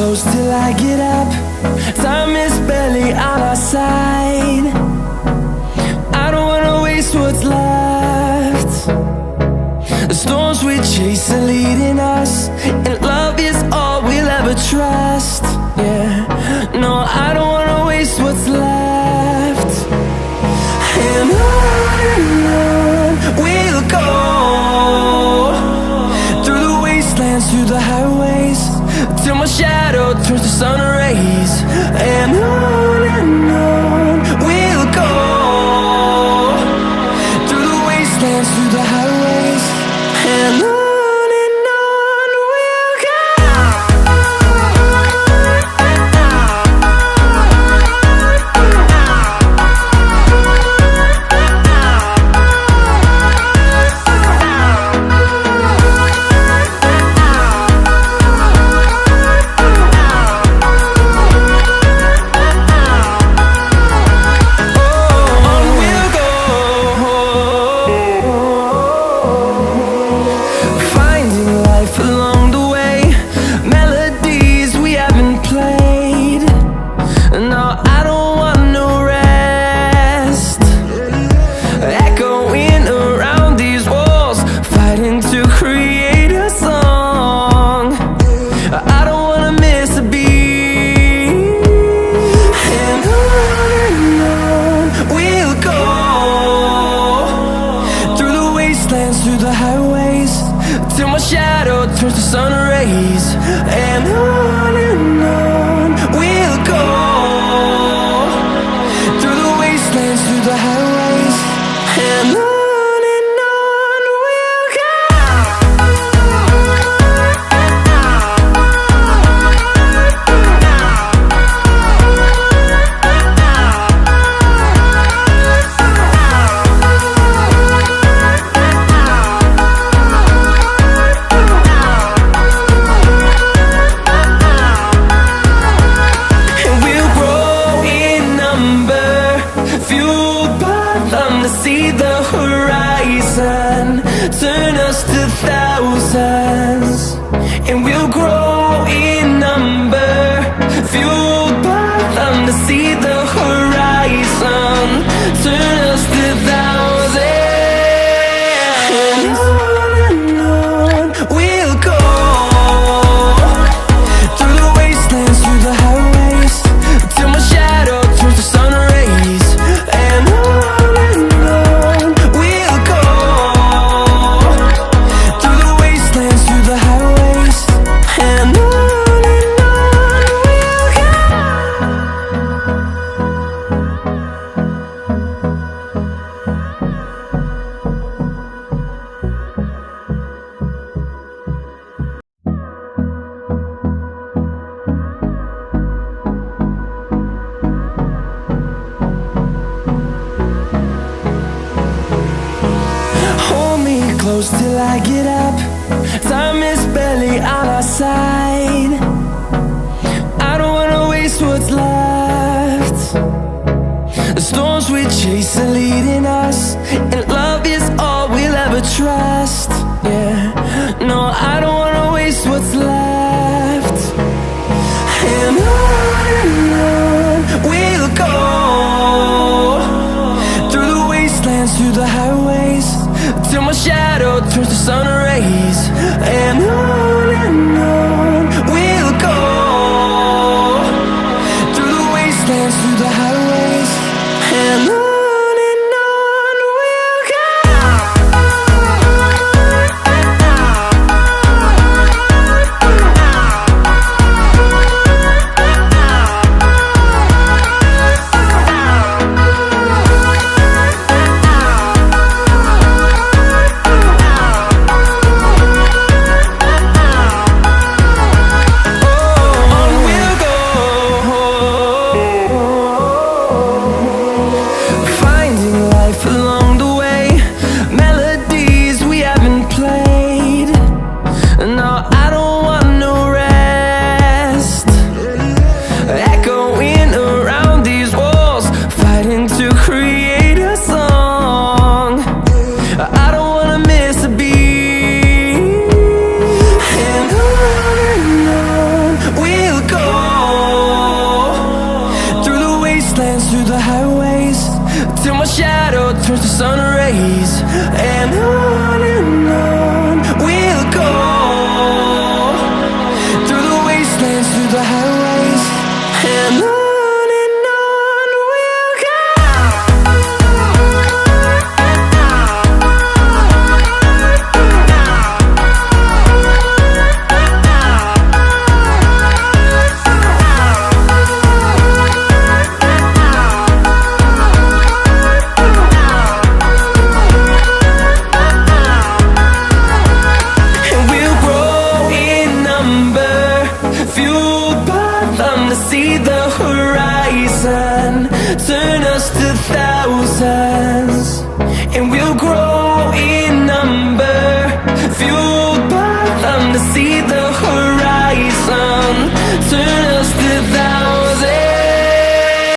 close till I get up. Time is barely on our side. I don't wanna waste what's left. The storms we chase are leading us, and love is all we'll ever trust. Yeah, no, I don't wanna waste what's left. And on we'll go, through the wastelands, through the highways, till my shadow turns to sun rays. And on we'll go, through the wastelands, through the highways, and on. Through the highways, till my shadow turns to sun rays. And on we'll go, through the wastelands, through the highways, and on we'll go. See the horizon, turn us to thousands, and we'll grow in number, fueled by them. To see the horizon, turn us to thousands, and on we'll go, through the wastelands, through the highways, till my shadow turns to sun rays. And close till I get up. Time is barely on our side. I don't wanna waste what's left. The storms we chase are leading us, and love is all we'll ever trust. Yeah, no, I don't wanna waste what's left. And on we'll go, through the wastelands, through the highways, till my shadow turns to sun rays. And on we'll go, through the wastelands, through the highways, and on. wastelands, through the highways, till my shadow turns to sun rays. And on we'll go, through the wastelands, through the highways, and on. See the horizon, turn us to thousands, and we'll grow